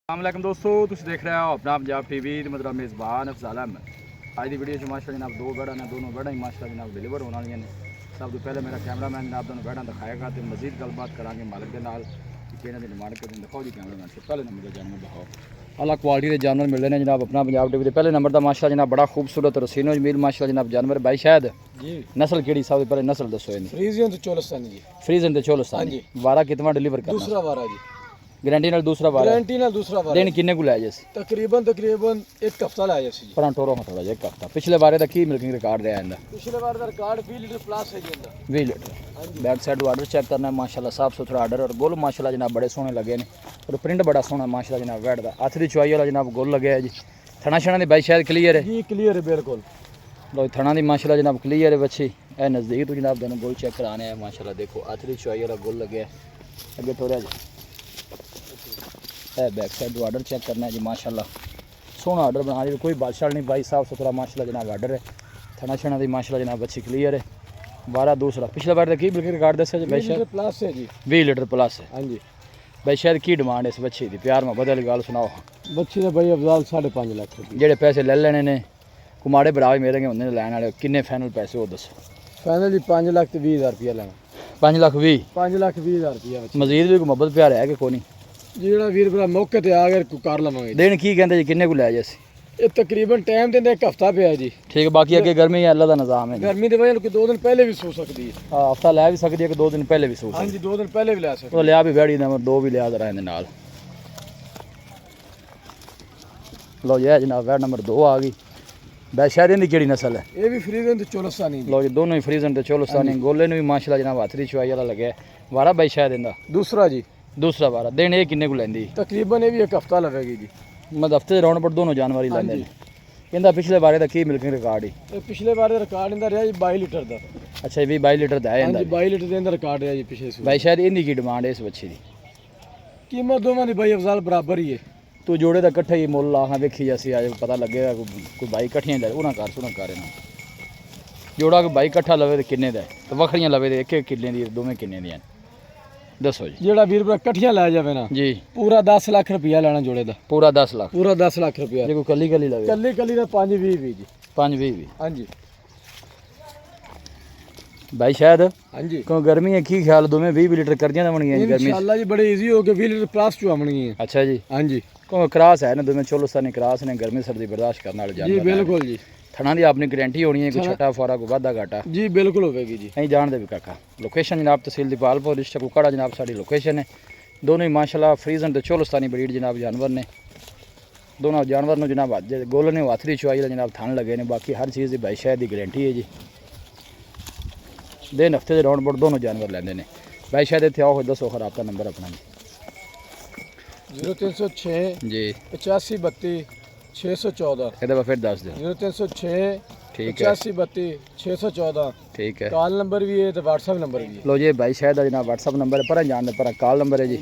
अस्सलाम दोस्तों, तुम देख रहे हो अपना पंजाब टीवी मतलब मेज़बान अफजाल अहमद। आज की वीडियो माशा जनाब दो बैड़ा ने, दोनों बैड़ा ही माशा जनाब डिलीवर होने वाली ने। सब तो पहले मेरा कैमरामैन जनाब दोनों बैड़ा दिखाएगा तो मजीद गलबात करांगे मालिक के नाल कि किहड़े दी डिमांड करते दिखाओ जी। कैमरामैन से पहले नंबर का जानवर दिखाओ। अलग क्वालिटी के जानवर मिल रहे हैं जनाब अपना पंजाब टीवी। पहले नंबर का माशा जनाब बड़ा खूबसूरत रसीनो जमील माशा जनाब जानवर भाई शायद जी नस्ल केड़ी सब पहले नस्ल दसो। फ्रीजियन तो चोलस्तानी जी। फ्रीजन ते चोलस्तानी वारा कितना डिलीवर करना? दूसरा वारा जी। गारंटी नाल दूसरा वारा? गारंटी नाल दूसरा वारा। दिन किन्ने को लै जैसे? तकरीबन एक हफ्ता लाया जी। पर टोरो थोड़ा जिहा एक हफ्ता। पिछले बारे का की मिल्किंग रिकॉर्ड रहा है? पिछले बार का रिकॉर्ड 20 लीटर प्लस है जी। 20 litre back side order check करना है माशाल्लाह, साफ सुथरा ऑर्डर। और गोल माशाल्लाह जनाब बड़े सोहने लगे ने और प्रिंट बड़ा सोहना माशाल्लाह जनाब बैठ दा। हथ दी चुआई वाला जनाब गोल लगे है जी। थना छना दी बाई शायद क्लियर है जी, क्लियर है बिल्कुल। लो थना दी माशाल्लाह जनाब क्लियर है बच्ची। ए नज़दीक तो जनाब दोनों गोल चेक कराने हैं माशाल्लाह। देखो हथ दी चुआई वाला गोल लगे है अगे थोड़ा जी। है बैक साइड ऑर्डर चेक करना है जी माशाल्लाह, सोहना ऑर्डर बना दी। कोई बादशाह नहीं भाई, साफ सुथरा माशाल्लाह जनाब ऑर्डर है। थना छना दी माशाल्लाह जनाब अच्छी क्लियर है। 12 दूसरा पिछले बार की बिल्कुल रिकॉर्ड दस भाई शायद प्लस है जी। 20 लीटर प्लस है। हाँ जी भाई शायद की डिमांड है इस बच्ची की? प्यार में बदल गल सुनाओ। बच्ची का भाई अफजाल 5.5 लाख रुपये। जेडे पैसे ले लेने ने कुमाड़े बराबर मेरे के होंगे लैन वाले, किन्ने फाइनल पैसे वो दसो? फाइनल जी 5 लाख तो 20 हज़ार रुपया लेना। 5 लाख 20? 5 लाख 20 हज़ार रुपया। मजीद भी कोई मुहब्बत प्यार है कि कोई नहीं? ਜਿਹੜਾ ਵੀਰ ਭਰਾ ਮੌਕੇ ਤੇ ਆ ਗਿਆ ਕਰ ਲਵਾਂਗੇ। देन की कहते जी किन्ने को ले जैसे? ਇਹ ਤਕਰੀਬਨ ਟਾਈਮ ਦਿੰਦੇ ਇੱਕ ਹਫਤਾ ਪਿਆ ਜੀ। ठीक है, बाकी अगे गर्मी है अल्लाह का निज़ाम है। ਗਰਮੀ ਦੀ ਵਜ੍ਹਾ ਨਾਲ ਕੋਈ 2 ਦਿਨ ਪਹਿਲੇ ਵੀ ਸੋ ਸਕਦੀ ਹੈ। हाँ हफ्ता लै भी सकती है कि 2 दिन पहले भी सूट? हाँ जी 2 दिन पहले भी ले सकते। तो लिया भी बैड़ी नंबर 2 भी लिया जरा इहदे नाल। लो जी जनाब वैड नंबर 2 आ गई। बैशारियन की केड़ी नस्ल है? ये भी फ्रीजन ते चोलस्तानी। लो जी दोनों ही फ्रीजन ते चोलस्तानी। गोले ने भी माशाल्लाह जनाब हथ दी चुआई वाला लगे वारा बाई शायद इंदा दूसरा जी। दूसरा वारा देन ये किन्ने को लैंदी? तकरीबन ये भी एक हफ्ता लगेगी जी। मतलब हफ्ते राउंड पर दोनों जानवर ही लेंदे ने। इंदा पिछले बारे दा की मिल्किंग रिकॉर्ड ही? ये पिछले बार रिकॉर्ड इंदा रहा जी 22 लीटर दा। अच्छा ये भी 22 लीटर दा है हाँ इंदा? जी 22 लीटर दे अंदर रिकॉर्ड रहा जी पिछले सूट। भाई शायद इंदी की डिमांड है इस बच्ची दी? कीमत दोवां दी भाई अफजाल बराबर ही है। तू जोड़े दा इकट्ठे ही मुੱਲ आहां वेखी जैसी आज पता लगेगा कोई भाई इकट्ठियां ले उना कर सुना कर ना जोड़ा कोई भाई इकट्ठा लवे ते किन्ने दा है ते वखरियां लवे ते एक किले दी दोवें किन्ने दी दसो जी। जेड़ा वीर भरा इकट्ठियां लै जावे ना जी पूरा 10 लाख रुपया लेना जोड़े दा। पूरा 10 लाख? पूरा 10 लाख रुपया। जे कोई कली कली लवे? कली कली दा 5-20 भी जी। 5-20 भी? हाँ जी भाई शायद हाँ जी क्यों गर्मी है की ख्याल दोवें 20 लीटर कर दियां बनगी गर्मी? इंशाल्लाह जी बड़े इजी हो के 20 लीटर प्लस चुआमणी है। अच्छा जी। हाँ जी क्यों क्रॉस है ना दोवें चोलस्तानी क्रॉस ने, गर्मी सर्दी बर्दाश्त करने वाले जी जानवर बिल्कुल जी। थना दी अपनी गारंटी होनी है, कोई छटा फोरा कोई वाधा घाटा जी बिल्कुल होगी जी। नहीं जानते भी काका। लोकेशन जनाब तहसील दीपालपुर डिस्ट्रिक्ट कुकड़ा जनाब साड़ी लोकेशन है। दोनों ही माशाल्लाह फ्रीजन ते चोलस्तानी ब्रीड जनाब जानवर ने। दोनों जानवर ने जनाब गोल ने हथ दी चुआई जनाब थन लगे ने। बाकी हर चीज़ की भाई शायद की गारंटी है जी। दिन हफ्ते के राउंड बोर्ड दोनों जानवर लेंदे ने। भाई शायद इतने आओ दसो खर आपका नंबर अपना जी। 0306 जी 8532 614। कहते फिर दस दो। 0306 ठीक है 8532 614। ठीक है। कॉल नंबर भी है तो व्हाट्सएप नंबर भी है। लो जी भाई शायद जनाब व्हाट्सअप नंबर है पर जान पर कॉल नंबर है जी।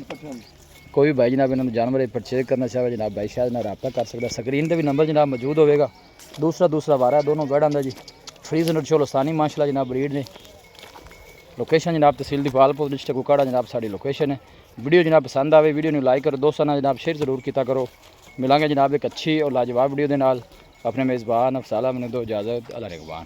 कोई भी भाई जनाब इन्होंने जानवर परचेज करना चाहे जनाब भाई शायद ना रब्ता कर सकता। स्क्रीन पर भी नंबर जनाब मौजूद होगा। दूसरा वारा दोनों बैड़ा जी। फ्रीजन और चोलस्तानी माशाल्लाह जनाब ब्रीड ने। लोकेशन जनाब तहसील दीपालपुर डिस्ट्रिक्ट कुकड़ा जनाब साड़ी लोकेशन है। वीडियो जनाब पसंद आए वीडियो में लाइक करो, दोस्तों ना जनाब शेयर जरूर किया करो। मिलांगे जनाब एक अच्छी और लाजवाब वीडियो के नाल। अपने मेज़बान अफजाल अहमद दो इजाज़त। अल्लाह रहमान।